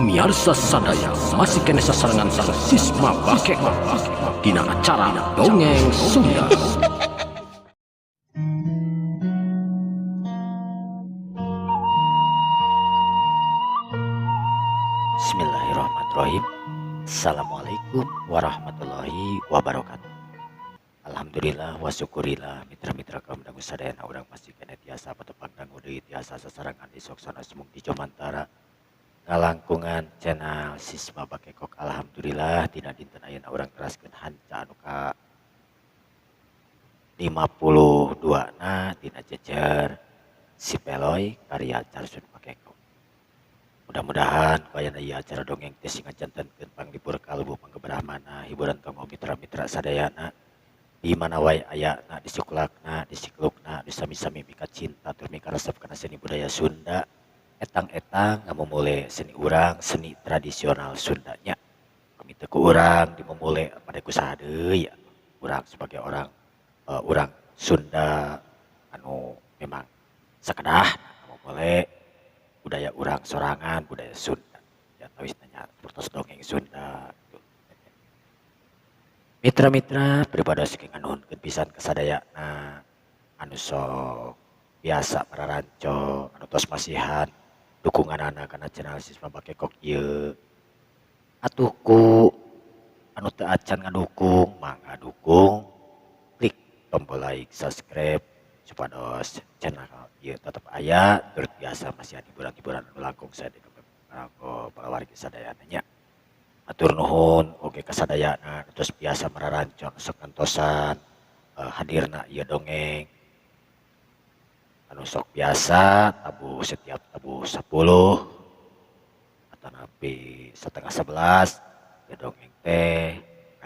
Miarsa sadaya masih kena sasarangan sang sisma bakek dina acara Dongeng Sunda. Bismillahirrahmanirrahim. Assalamualaikum warahmatullahi wabarakatuh. Alhamdulillah wa syukurillah mitra-mitra kaum dangu sadayana urang masih kena tiasa patepang dangu deui tiasa sasarangan di soksana semung di Jomantara ngalangkungan channel Sisma Bakekok. Alhamdulillah tina dinten ayeuna urang teraskeun hanca anu ka 52 na tina jejer Si Peloy karya Carsun Bakekok. Mudah-mudahan kayana ieu acara dongeng teh sing ngajantenkeun panglipur kalbu panggeberahmana hiburan kanggo mitra-mitra sadayana di mana wae ayana di suklakna, di siklukna, di sami-sami mika cinta tur mika resep kana seni budaya Sunda. Etang-etang ngamumule seni urang, seni tradisional Sundanya. Kami teu urang dimumule pada kusaha deui ya. Urang sebagai orang urang Sunda anu memang sakedah ngamumule budaya urang sorangan, budaya Sunda. Ya tawis nanya pertos dongeng Sunda. Mitra-mitra pribadi saking nganuhunkeun pisan kasadayana anu sok biasa mararanco anu tos masihan dukungan anak kana channel Sisma Bakekok ieu atuhku anu teu acan ngadukung mangga dukung klik tombol like subscribe supados channel ieu tetep aya tur biasa masih hiburan-hiburan anu langkung saeutik kanggo para wargi sadayana nya. Atur nuhun oge kasadayana terus biasa mararanco sok kantosan hadirna ieu dongeng anu sok biasa tabu setiap tabu 10 atau napi setengah 11 ieu dongeng teh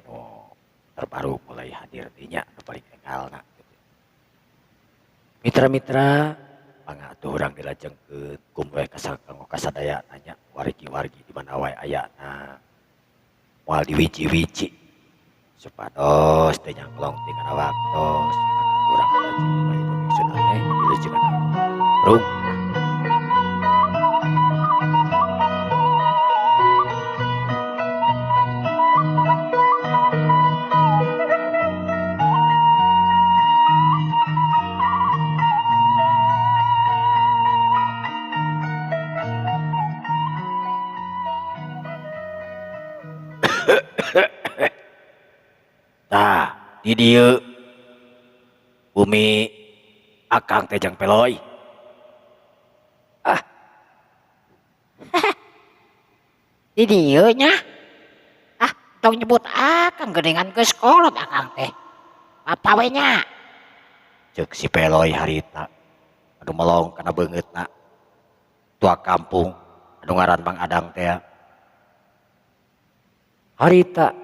anu terbaru mulai hadir dinya anu paling engalna gitu. Mitra-mitra mangga atuh urang dilajengkeun kumwe kanggo kasadayana nya wargi-wargi di mana wae ayana moal diwiji-wiji supados teh nyangklong tinggal waktos mangga urang dilajengkeun bae dongeng Sunda teh dilujengan rung. Tah di dieu bumi akang teh Jang Peloy. Ah, di dieu nya. Ah, tong nyebut akang geuningan geus kolot akang teh. Apa we nya? Ceuk Si Peloy harita anu melong kana beungeutna tua kampung anu ngaran Mang Adang teh. Harita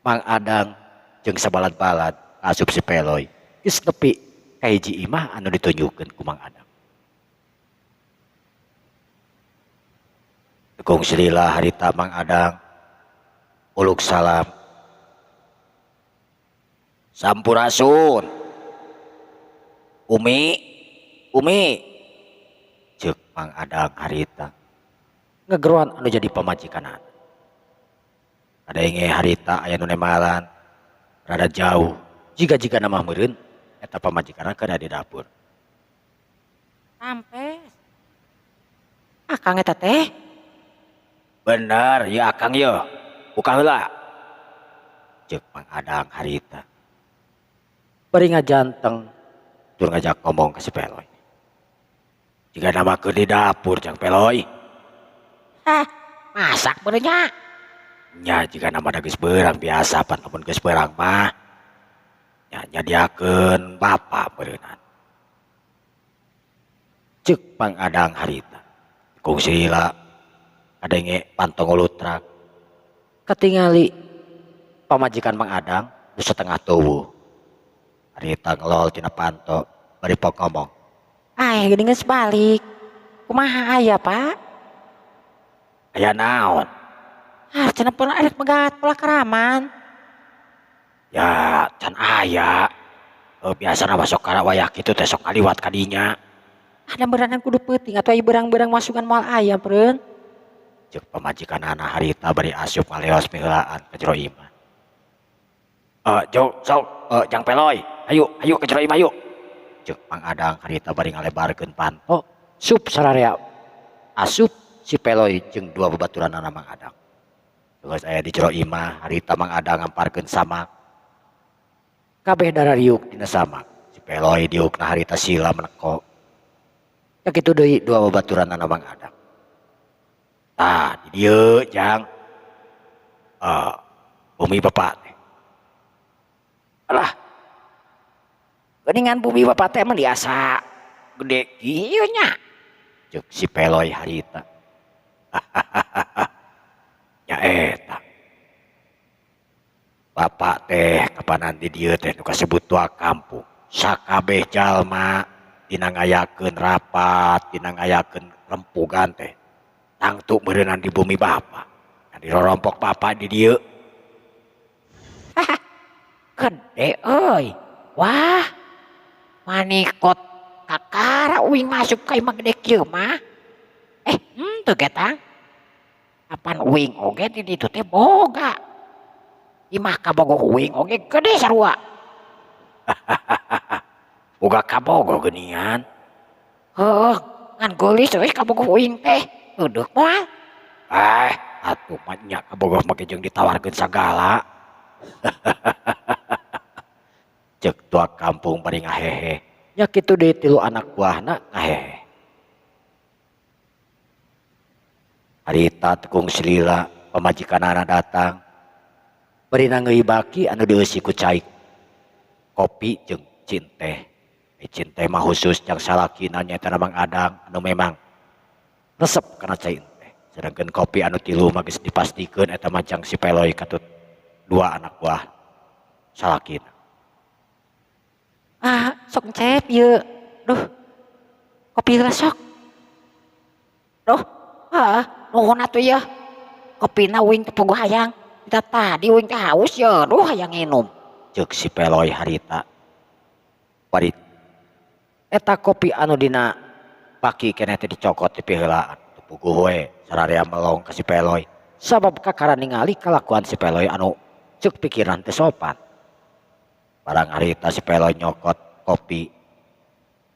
Mang Adang jeung sabalad-balad asup Si Peloy geus nepi ka hiji imah anu ditunjukkeun ku Mang Adang. Tekung silila harita Mang Adang uluk salam. Sampurasun. Umi ceuk Mang Adang harita ngegeruan anu jadi pamajikanana. Ada inge harita aya nu nemalan rada jauh jiga nama meureun eta pamajikanna keur di dapur. Sampes. Akang eta teh. Bener ya akang ye buka heula ceuk Mang Adang harita bari ngajanteng tur ngajak ngomong ke Si Peloy. Jiga nama keur di dapur Jang Peloy. Hah, masak bener nya. Nya jika nama geus beurang biasa pan lamun geus beurang mah nya nyadiakeun bapa beureunan. Ceuk Mang Adang harita kung silila kadenge pantong ulutrak katingali pamajikan Mang Adang nu setengah tuwuh. Harita ngelol tina panto bari pok ngomong. Ai geuning geus balik. Kumaha aya, Pak? Aya naon? Ah, cenah peulah arek megat pola karaman. Ya can aya. Biasana masuk kana wayah kitu teh sok ngaliwat ka dinya. Ada berangan kudu peuting atau berang-berang masukan moal aya, Preun. Cek pamajikanana harita bari asup ngaleos miheulaan ka jero imah. Jo, sok, Jang Peloy, ayo ke jero imah yuk. Cek Mang Adang harita bari ngalebarkeun panto, sup sararea asup si Peloy jeung dua babaturanana Mang Adang. Geus aya di jero imah harita Mang Adang ngamparkeun samak. Kabeh darariuk dina samak. Si Peloy diukna harita sila meneko. Ya kitu deui dua babaturanana Mang Adang. Tah, di dieu Jang. Bumi bapak teh. Alah. Geuningan bumi bapak teh mah biasa gede kieu nya. Cek si Peloy harita. Nya eta. Bapak teh kapanan di dieu teh nu kasebut tua kampung. Sakabeh jalma dina ngayakeun rapat, dina ngayakeun rempugan teh. Tangtu beureunan di bumi bapak. Di rorompok bapak di dieu. Gede euy. Wah. Manikot kakara uing masuk ka imah gede kieu mah. Teu getang. Apan uing oge di ditu teh boga. Imah kabogoh uing oge gede sarua. Boga kabogo geunian. Heuh, ngan geulis euy kabogoh uing teh. Eudeuh moal. Atuh mah nya kabogoh make jeung ditawarkeun sagala. Cek tua kampung bari ngahehe. Nya kitu deui tilu anak buahna ngahehe. Harita tekung Slila pamajikanana datang. Bari ngeubaki anu dieusi ku cai kopi jeung cinteh. Cinteh mah khusus yang salakina nyaeta Mang Adang anu memang resep kana cai teh. Sedangkeun kopi anu tilu mah geus dipastikeun eta mah jang si Peloy katut dua anak buah salakina. Sok cep ieu. Duh. Kopi heula sok. Duh. Nuhun atuh ya. Kopina uing teu puguh hayang. Kita tadi uing teh haus ya. Duh hayang nginum. Cek si Peloy harita. Bari eta kopi anu dina baki keneh teh dicokot ti piheulaan. Teu puguh we sararea melong ka si Peloy. Sabab kakara ningali kalakuan si Peloy anu ceuk pikiran teh sopan. Barang harita si Peloy nyokot kopi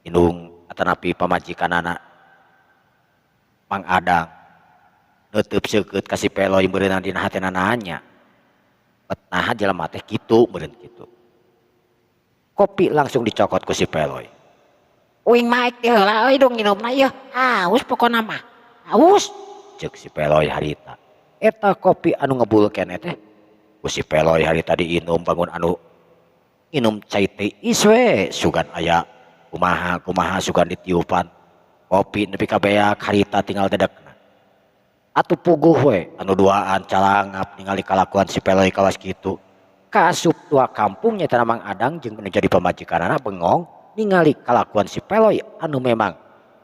indung atanapi pamajikanana Mang Adang neuteub seukeut ka si Peloy meureunna dina hatena nanya. Betnaha jelema teh kitu meureun kitu. Kopi langsung dicokot ku si Peloy. Uing maek teh heula euy dong nginumna ieu. Haus pokona mah. Haus. Cek si Peloy harita. Eta kopi anu ngebulkeun teh ku si Peloy harita diinum bangun anu inum cai tiis we sugan aya kumaha sugan ditiupan kopi nepi ka beak harita tinggal dedekna. Atuh puguh we anu duaan calangap ningali kalakuan si Peloy kawas kitu. Kaasup tua kampung nyaeta Mang Adang jeung anu jadi pamajikanana bengong ningali kalakuan si Peloy anu memang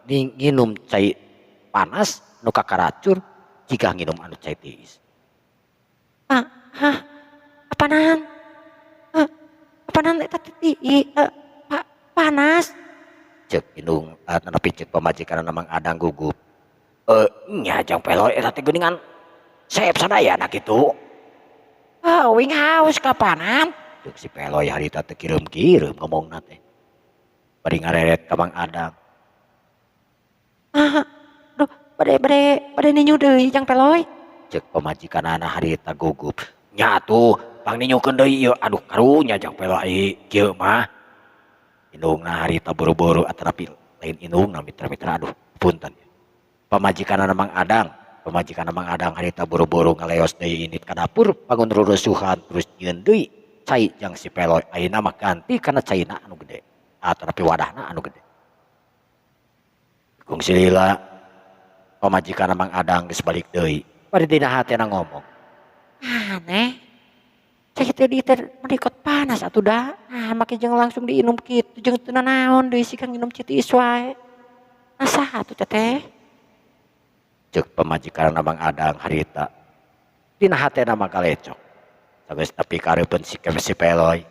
nginum cai panas nu kakaracun jika nginum anu cai tiis. Apanan? Apanan eta teh panas. Cek indung nepi cek pamajikanana Mang Adang gugup. Nya Jang Peloy eta teh geuningan saep sadayana kitu. Uing haus kapanan? Cek si Peloy harita teh kireum-kireum ngomongna teh. Bari ngareret ka Mang Adang. Duh, bade ninyu deui Jang Peloy. Cek pamajikanana harita gugup. Nya tuh pang ninyukeun deui ieu. Aduh karunya Jang Peloy kieu mah. Indungna harita buru-buru atarapi lain indungna mitra-mitra aduh punten. Pamajikanana Mang Adang harita buru-buru ngaleos deui init ka dapur bangun rurusuhan terus nyieun deui cai jang si Peloy ayeuna mah ganti kana caina anu gede atarapi wadahna anu gede. Kung Slila pamajikanana Mang Adang geus balik deui bari dina hatena ngomong. Aneh. Cai teh di teh menikot panas atuh da. Make jeung langsung diinum kitu jeung teu naon deui sika nginum citiis wae. Nasaha atuh teh? Cek pamajikanana Mang Adang harita. Dina hatena mah kalecok. Sageus nepi kareupeun si Peloy.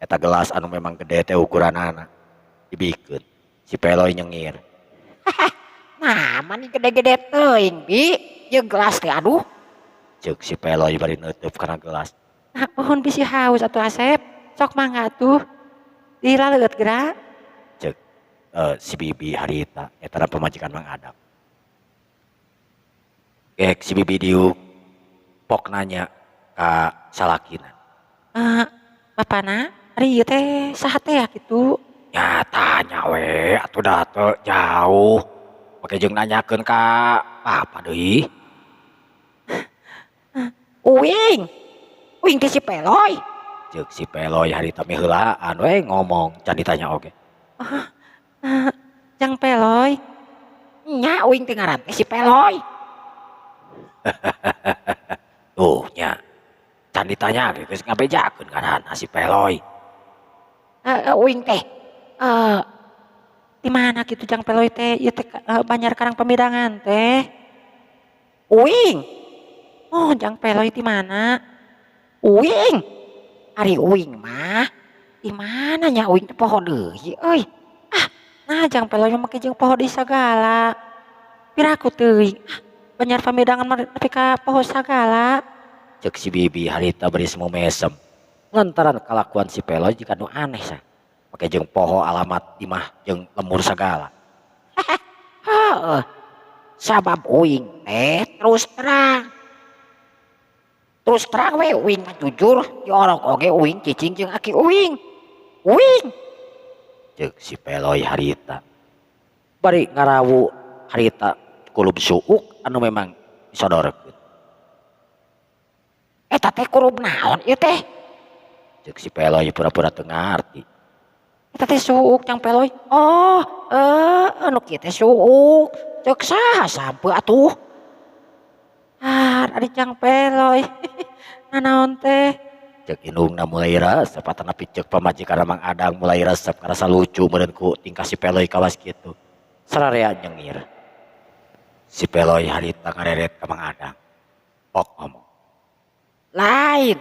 Eta gelas anu memang gede teh ukuranana. Dibikeun. Si Peloy nyengir. Nah, mani gede-gede teuing, Bi. jeung gelas teh aduh. Ceuk si Peloy bari neuteub kana gelas. Nah, pohon bisi haus atuh Asep. Sok mangga atuh. Dilaleut geura. Ceuk si Bibi harita eta pamajikan Mang Adam. Si Bibi diuk pok nanya ka salakina. Bapana, ari ieu teh saha teh ya kitu? Ya tanya we atuh da teu jauh. Make jeung nanyakeun ka papa deui. Uing. Uing teh si Peloy. Ceuk si Peloy harita meh heulaan we ngomong can ditanya oge. Jang Peloy. Nya uing teh ngaran teh si Peloy. Tuh nya can ditanya ge geus ngabejakeun ngaranna si Peloy. Uing teh di mana gitu Jang Peloy teh? Ieu teh Banjar Karang Pamidangan teh. Uing. Oh, Jang Peloy di mana? Uing. Ari uing mah di mana nya uing teh poho deui euy. Nah Jang Peloy mah make jeung poho di sagala. Piraku teuing. Banjar Pamidangan mah nepi ka poho sagala. Cek si Bibi harita beri semu mesem. Lantaran kelakuan si Peloy jika nu aneh sah. Make jeung poho alamat imah jeung lemur sagala. Heeh. Sabab uing teh terus terang we uing mah jujur diorok oge uing cicing jeung aki uing. Uing. Cek si Peloy harita. Bari ngarawu harita kulub suuk anu memang disodorkeun. Eta teh kurub naon ieu teh? Cek si Peloy pura-pura teu ngarti. Eta teh suuk Jang Peloy. Oh, anu kieu teh suuk. Ceuk saha sampe atuh? Ari Jang Peloy. Nanaon teh? Cek indungna mulai resep atanapi cek pamajikan Mang Adang mulai resep karasa lucu meureun ku tingkah si Peloy kawas kitu. Sararea nyengir. Si Peloy harita ngareret ka Mang Adang. Pok ngomong. Lain.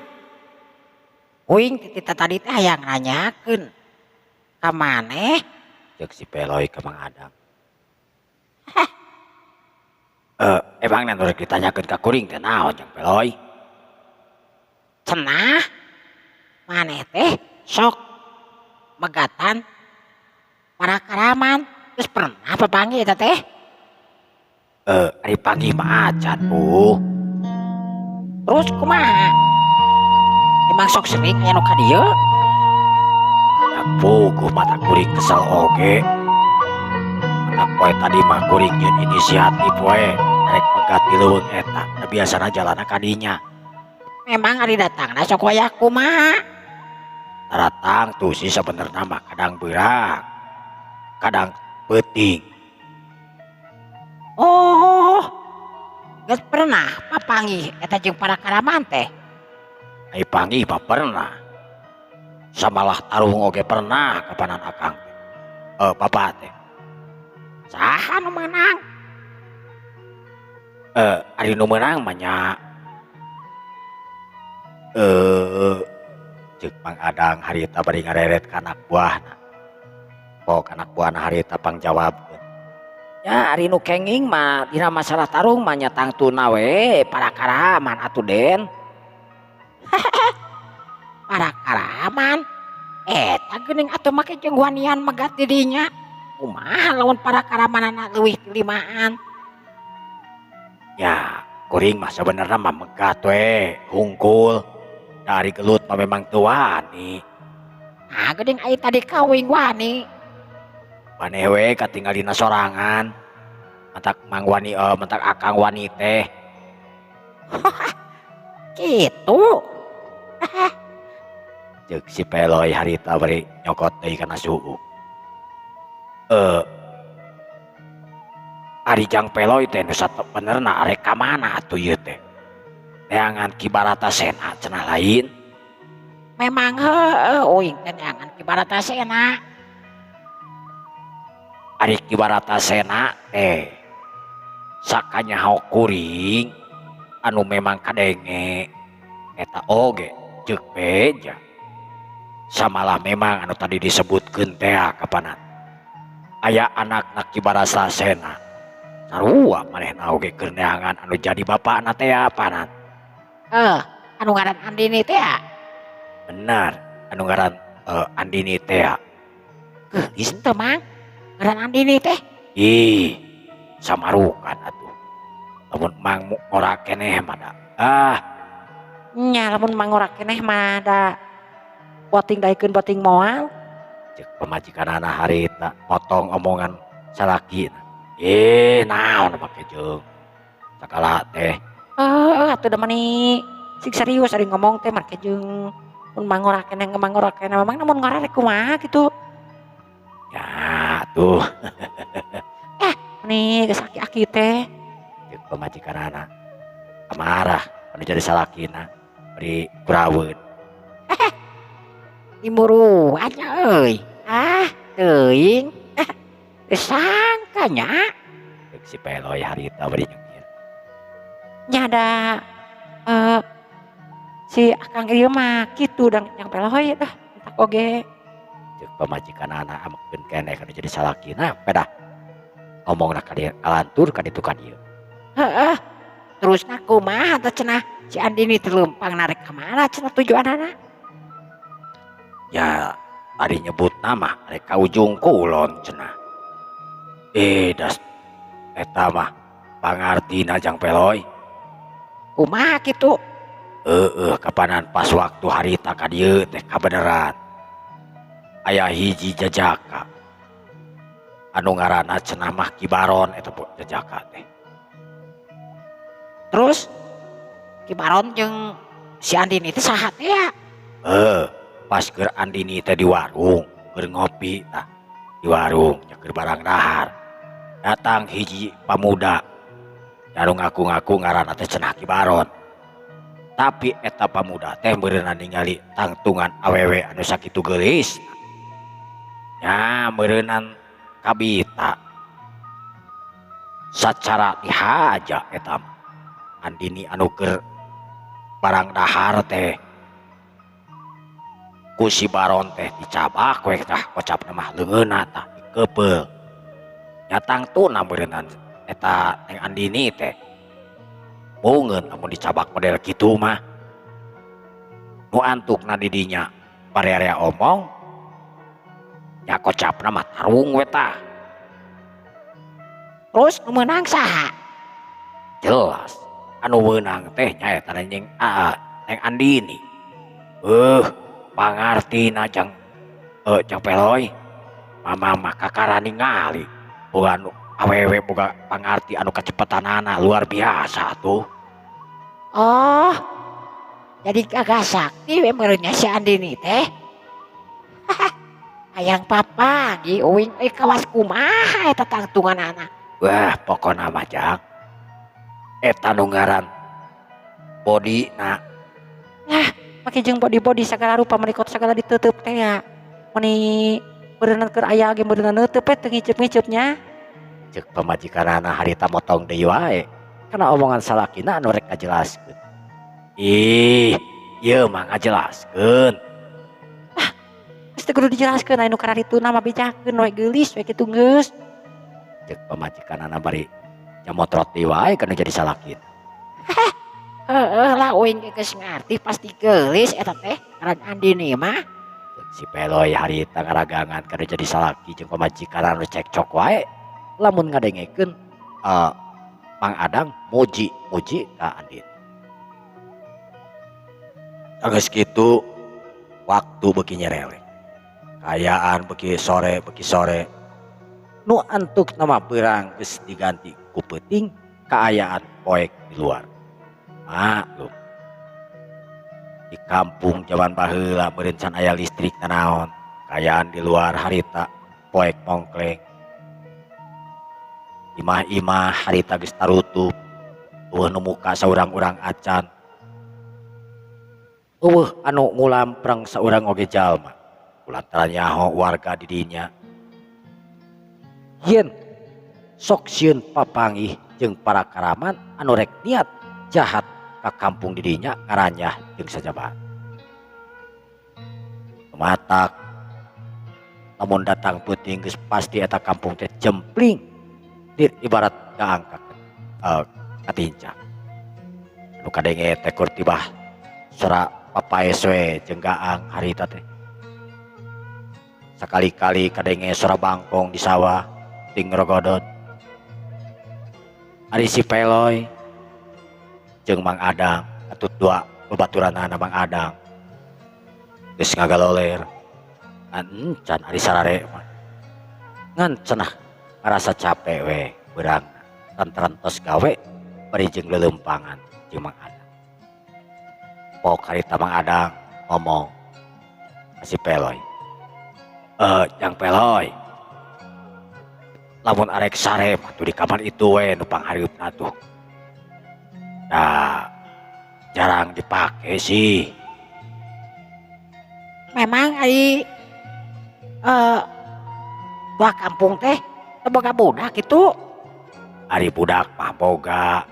Uing titita tadi teh hayang nanyakeun. Ka maneh? Cek si Peloy ka Mang Adang. Emang nen urek ditanyakeun ka kuring teh naon Jang Peloy? Cenah. Maneh teh sok megatan Parakaraman geus pernah papanggih eta teh? Ari panggih mah acan Bu. Terus kumaha? Emang sok sering anu ka dieu? Ya puguh mata kuring kesel oge. Mata poe tadi mah kuring nyeun inisiatif we. Rek pegat di leuweung eta. Da biasana jalana ka dinya. Memang ari datangna sok wayah kumaha? Taratang tuh sih sebenarnya mah kadang beurang. Kadang peuting. Oh. Geus pernah papanggih eta jeung Parakaraman teh? Ai panggih mah pernah. Samalah tarung oge pernah kapanan akang. Bapak teh. Saha nu meunang? Ari nu meunang mah nya ceuk Mang Adang harita bari ngareret ka anak buahna. Pok anak buahna harita pangjawabkeun. Ya ari nu kenging mah dina masalah tarung mah nya tangtuna we Parakaraman atuh Den. Parakaraman? Eta geuning atuh make jeung wanian megat di dinya. Kumaha lamun Parakaramanana leuwih ti 5. Ya, kuring mah sebenarnya mah megat we, hungkul. Dari gelut mah memang teu wani. Nah geuning ai tadi kawing wani. Maneh we katinggal dina sorangan. Mentak Mang Wani mentak Akang Wani teh. Kitu. Ceuk si Peloy harita bari nyokot deui kana suuk. Ari Jang Peloy teh nu sabenerna arek ka mana atuh ieu teh? Neangan ki Baratasena cenah lain. Memang heueuh uing teh neangan ki Baratasena. Ari ki Baratasena teh sakanyaho kuring anu memang kadenge eta oge ceuk beja. Samalah memang anu tadi disebutkeun teh kapanan. Aya anak Ki Baratasena sarua manehna oge keur neangan anu jadi bapakna teh apanan. Anu ngaran Andini teh ya. Benar, anu ngaran Andini teh. Geus teu mang ngaran Andini teh. Ih, samarukan atuh. Lamun mang ora keneh mah da. Nya lamun mangora keneh mah da boting daekeun boting moal. Cek pamajikanana harita potong omongan salakina. Naon make jeung sakala teh. Atuh da mani sing serius ari ngomong teh make jeung mun mangora keneh memang namun ngaran kumaha kitu. Ya tuh. Mani geus aki-aki teh. Cek pamajikanana amarah anu jadi salakina beri kuraweun. Imuru aja euy. Teuing. Geus sangka nya. Cek si Peloy harita beri nyengir. Nya da si akang ieu mah kitu dang yang Peloy dah entak oge. Cek pamajikanana amekeun keneh anu jadi salakina pedah. Ngomongna ka dieu alantur ka ditu ka dieu. Heeh. Terusna kumaha teh cenah si Andini teh leumpang narik ka mana cenah tujuanana? Ya ari nyebut nama rek ka ujung kulon cenah. Das eta mah pangartina Jang Peloy. Kumaha kitu? Kapanan pas waktu harita ka dieu teh kabeneran. Aya hiji jajaka. Anu ngaranna cenah mah Kibaron eta jajaka teh. Terus Kibaron jeung si Andini teh saha teh ya? Pas keur Andini teh di warung keur ngopi tah. Di warung nya keur barang dahar. Datang hiji pamuda. Anu ngaku-ngaku ngaranna teh cenah Kibaron. Tapi eta pamuda teh meureunna ningali tangtungan awewe anu sakitu geulis. Ya meureunan kabita. Sacara dihaja eta Andini anu keur barang dahar teh ku si Baron teh dicabak we tah kocapna mah leungeunna tah dikeupel. Nya tangtuna meureunnan eta Neng Andini teh beungeun lamun dicabak model kitu mah. Nu antukna di dinya barea omong nya kocapna mah tarung we tah. Terus nu meunang saha? Jelas anu meunang teh nyaeta Neng Andini. Pangartina Jang Peloy. Mama mah kakara ningali boga anu awewe boga pangarti anu kacepetanana luar biasa tuh. Oh. Jadi kagak sakti we meureunnya si Andini teh. Hayang papa gi uing kawas kumaha eta tangtunganana. Wah pokona mah Jang eta nu ngaran bodina. Lah, make jeung body sagala rupa menikot sagala diteuteub teh ya. Mani beureunan keur aya ge beureunan neuteub teh ngiceup-ngiceupnya. Ceuk pamajikanana harita motong deui wae. Kana omongan salakina anu rek ngajelaskeun. Ieu mah ngajelaskeun. Geus teu kudu dijelaskeun anu karatuna mah bejakeun we geulis we kitu geus. Ceuk pamajikanana bari nyamotrot deui wae kana jadi salakina. Heeh lah uing geus ngarti pasti geulis eta teh ngaran Andini mah. Si Peloy harita ngaragangan kana jadi salaki jeung pamajikan anu cekcok wae. Lamun ngadengekeun Mang Adang muji ka Andini. Geus kitu waktu beuki nyereleng. Kayaan beuki sore. Nu antuk nama beurang geus diganti ku peuting kaayaan poek di luar. Maklum di kampung zaman baheula meureun can aya listrik nanaon kayaan di luar harita poek mongkleng. Imah-imah harita geus tarutup. Eueuh nu muka saurang-urang acan. Eueuh anu ngulampreng saurang oge jalma. Kulantaran nyaho warga di dinya. Yen sok sieun papanggih jeung para karaman anu rek niat jahat ka kampung di dinya ngaranyah jeung sajabat. Matak lamun datang peuting geus pasti eta kampung teh jempling ibarat kaangkat katinca nu kadenge teh kur tibah sora papaes we jeung gaang harita teh sakali-kali kadenge sora bangkong di sawah ting rogodot ari si Peloy jeung Mang Adang atut dua babaturanana Mang Adang geus ngagaloler encan ari sarare mah ngan cenah ngarasa capek we beurang lantaran tos gawe bari jeung lelempangan jeung Mang Adang. Pok harita Mang Adang ngomong ka si Peloy. Jang Peloy. Lamun arek sare atuh di kamar itu we nu panghareupeuna tuh. Nah, jarang dipake sih. Memang ari tua kampung teh boga budak itu. Ari budak mah boga.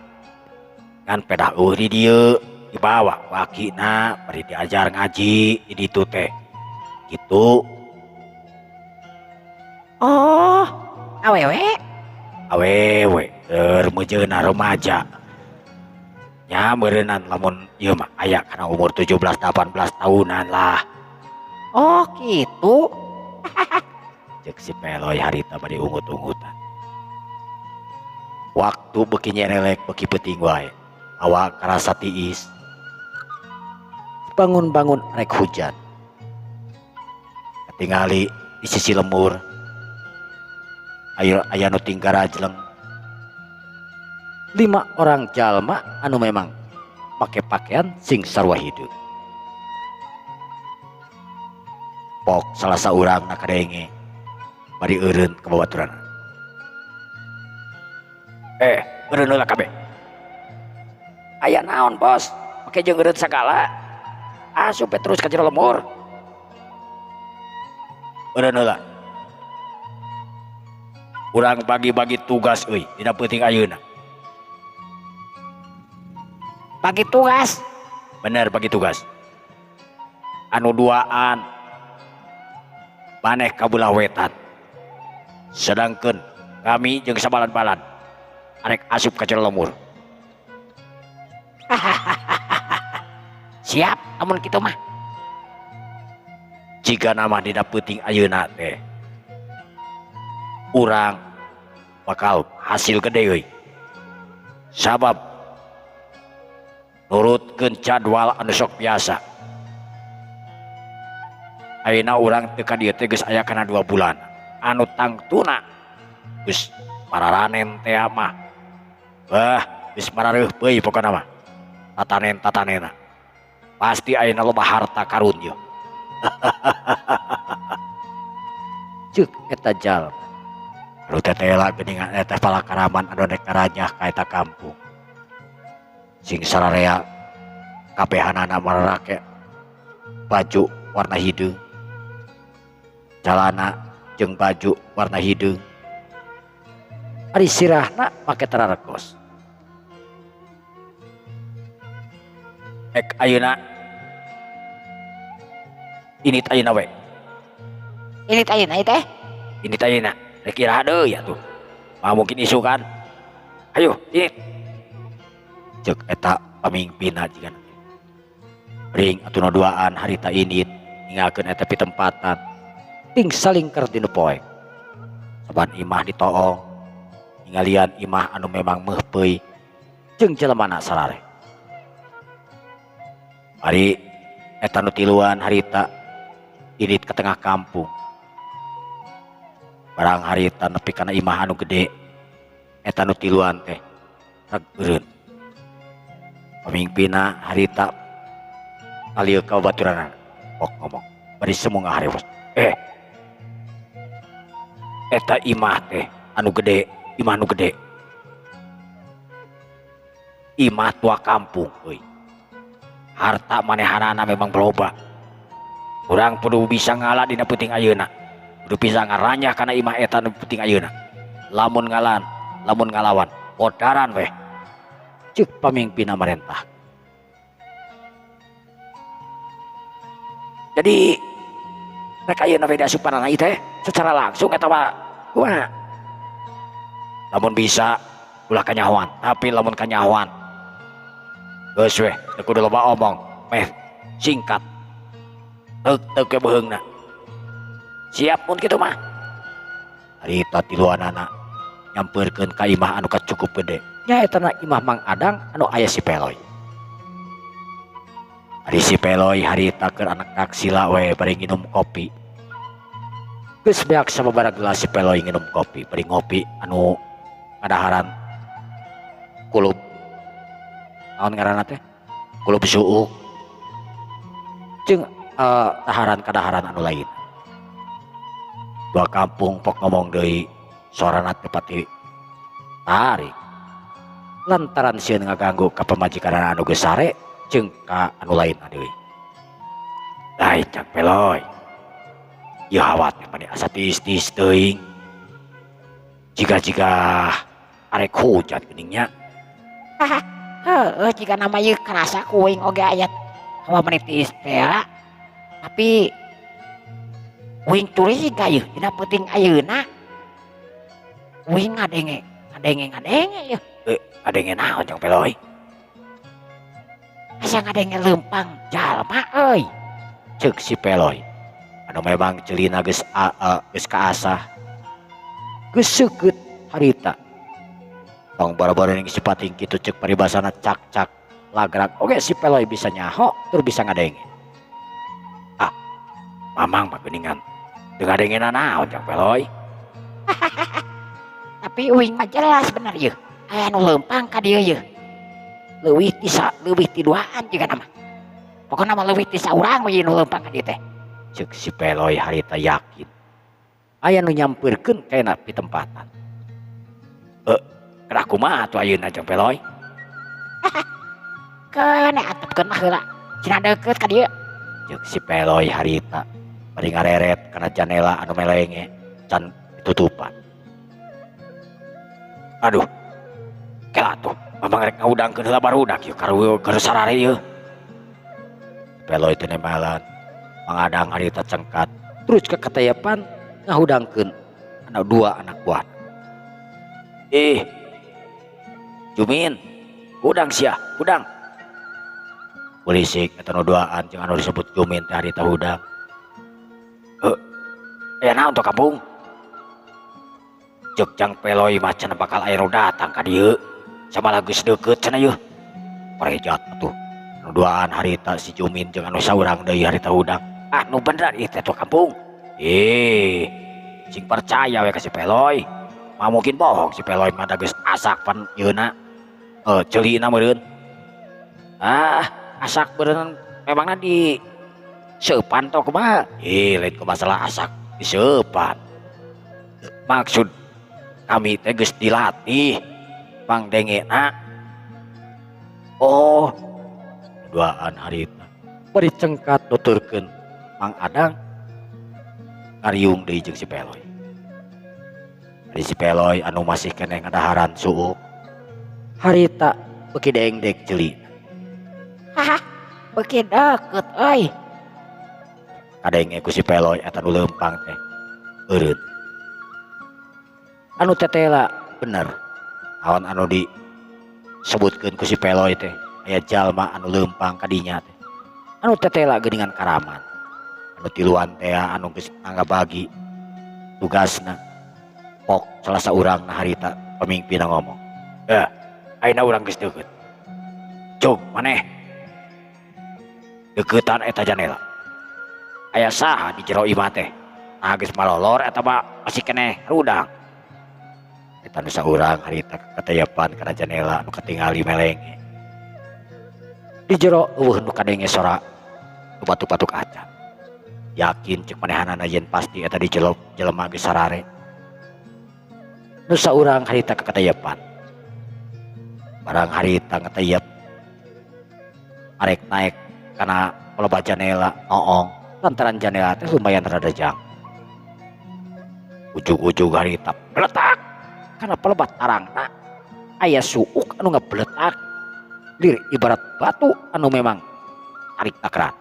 Kan pedah di dieu dibawa wakina bari diajar ngaji di ditu teh. Gitu. Oh, awewe. Awewe remajeuna remaja. Nya meureunnan lamun ieu mah aya kana umur 17-18 tahunan lah. Oh, gitu. Cek si Peloy harita bari ungut-ungutan. Waktu beuki nyerelek beuki peuting wae. Awak karasa tiis. Bangun-bangun rek hujan. Ketingali di sisi lemur. Aya nu tinggal rajleng. 5 orang jalma anu memang make pakaian sing sarua hideung. Pok salah saurang kadenge bari eureun ka babaturan. Eureun heula kabeh. Aya naon bos? Make jeung eureun sagala. Asup terus ka jero lemur. Eureun heula. Urang bagi-bagi tugas euy dina peuting ayeuna. Bagi tugas. Bener bagi tugas. Anu duaan maneh kabelah wetan. Sedangkeun kami jeung sabalan-balan arek asup ka jero lemur. Siap, namun kitu mah. Jika nama dina peuting ayeuna teh urang bakal hasil gede euy. Sabab nurutkeun jadwal anu sok biasa. Ayeuna urang teu ka dieu teh geus aya kana 2 bulan. Anu tangtuna geus mararanen teh mah. Geus marareuh beuy pokona mah. Tatanen-tatanena. Pasti ayeuna loba harta karun ieu. Ceuk eta jalma. Anu tetela geuningan eta palakaraman anu rek karanyah ka eta kampung. Sing sararea kabehanana mararake baju warna hideung. Calana jeung baju warna hideung. Ari sirahna make tararekos. Ayeuna ini ayeuna we. Ini ayeuna teh. Ini ayeuna rek iraha deui atuh. Mah mungkin isu kan. Ayo, ini. Cek eta pamimpinna jigan. Ring atuh nu duaan harita init ninggalkeun eta pitempatan. Ting salingker dinu poe. Saban imah ditoong. Ningalian imah anu memang meuhpeuy jeung jelemana sarare. Ari eta nu tiluan harita init ke tengah kampung. Barang harita nepi kana imah anu gede. Eta nu tiluan teh reg eureun. Pamimpinna harita kalieu ka babaturanna. Pok ngomong bari semu ngaharewos. Eta imah teh anu gede, imah anu gede. Imah tua kampung euy. Harta manehanana memang loba. Urang kudu bisa ngalah dina peuting ayeuna. Kudu bisa ngaranyah kana imah eta nu peuting ayeuna. Lamun ngalawan, podaran weh. Ceuk pamimpinna marentah. Jadi rek ayeuna we diasupanana ieu teh secara langsung eta mah kumaha? lamun bisa ulah kanyahoan, tapi lamun kanyahoan geus we teu kudu loba omong, meh singkat teuk ke beheungna. Siap mun kitu mah. Harita tiluanana nyampeurkeun ka imah anu cukup gede, nyaeta imah Mang Adang anu aya si Peloy. Ari si Peloy harita keur anak kaksila we bari nginum kopi. Geus beak sababaraha gelas si Peloy nginum kopi, bari ngopi anu ngadaharan kulup. Naon ngaranna teh? Kulup suuk. Jeung daharan-kadaharan anu lain. Dua kampung pok ngomong deui sorana teu pati tarik. Lantaran sieun ngaganggu ka pamajikanana anu geus sare jeung ka anu lain deui. Lai Cak Peloy. Ieu hawat mah asa tiis-tiis teuing. Jiga-jiga arek hujan geuning nya. Heuh, jika nama ieu karasa kuing oge aya hawa menitis teh. Tapi uing curiga ieu dina peuting ayeuna. Uing ngadenge ieu. Ngadenge naon Cak Peloy? Asa ngadenge leumpang jalma euy. Ceuk si Peloy. Anu memang celina geus kaasah. Geus seukeut harita. Tong bara-bara ning si pating kitu ceuk paribasana cak-cak lagrag oge si Peloy bisa nyaho tur bisa ngadenge. Mamang mah geuningan teu ngadengena naon Cak Peloy. Tapi uing mah jelas bener ieu. Aya nu leumpang ka dieu ieu. Leuwih ti duaan jiga nama. Pokona mah leuwih ti saurang we nu leumpang ka dieu teh. Ceuk si Peloy harita yakin. Aya nu nyampeurkeun kaena pitempatan. Kada kumaha atuh ayeuna Cak Peloy? Keun atepkeun mah heula. Cenah deukeut ka dieu. Ceuk si Peloy harita bari ngareret kana janela anu melenge can ditutupan. Aduh. Kela atuh, mamang rek ngaudangkeun heula barudak ieu keur sarare ieu. Peloy teh nemalan. Mang Adang harita cengkat terus ke katayapan ngahudangkeun ana dua anak buah. Jumin, udang sia, udang. Berisik eta nu duaan jeung anu disebut Jumin teh harita udang. Aya naon tong kampung? Ceuk Cang Peloy mah cenah bakal aya nu datang ka dieu. Sabala geus deukeut cenah ieu. Parejat atuh. Nu duaan harita si Jumin jeung anu saurang deui harita udang. Anu beneran ieu teh tong kampung. Sing percaya we ka si Peloy. Mah mungkin bohong si Peloy mah da geus asak pan ieuna. Ceulina meureun. Asak beureun memangna di seupan to kumaha? Lain ku masalah asak di seupan. Maksud kami teh geus dilatih pangdengena. Oh, duaan harita bari cengkat nuturkeun Mang Adang ngariung deui jeung si Peloy. Ari si Peloy anu masih keneh ngadaharan suuk harita beuki dengdek ceuli. Beuki deukeut euy. Kadenge ku si Peloy eta nu leumpang teh eureun. Anu tetela bener. Awan anu disebutkeun ku si Peloy teh aya jalma anu leumpang ka dinya teh. Anu tetela geuningan karaman. Anu tiluan teh anu geus ngabagi tugasna. Pok salah saurang harita pamimpinna ngomong. Ayeuna urang geus deukeut. Cuk maneh. Deuketan eta janela. Aya saha di jero imah teh? Nah geus malolor eta mah masih keneh rudang. Eta nu saurang harita katayapan kana janela anu katingali melenge. Di jero eueuh nu kadenge sora nu batuk-batuk acan. Yakin ceuk manehanana yen pasti eta di jelema geus sarare. Nu saurang harita katayapan. Barang harita ngetayap arek naik karena pelebat janela oong lantaran janela teh lumayan rada jang. Ujug-ujug harita beletak karena pelebat arangna aya suuk anu ngabeletak lir ibarat batu anu memang tarik takran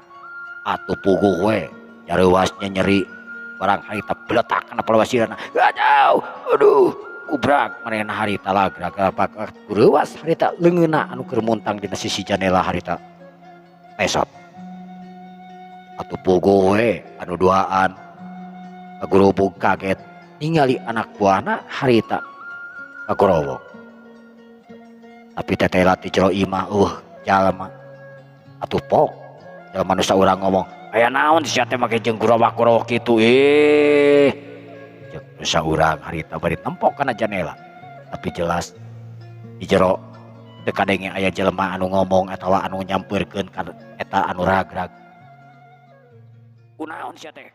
atuh puguh we nyareuwasnya nyeri barang harita beletak karena pelewasirana. Aduh kubrak manehna harita lagrag pak kurewas harita leungeuna anu keur muntang dina sisi jendela harita esot atuh puguh we anu duaan kagurubug kaget ningali anak buahna harita kagorowok tapi tetela ti jero imah jalma atuh pok jalma nu saurang ngomong aya naon sia teh make jeung gurowak-gurowok kitu jeung nu saurang harita bari nempok kana jendela tapi jelas di jero teu kadenge aya jelema anu ngomong atawa anu nyampeurkeun ka eta anu ragrag kunaon sia teh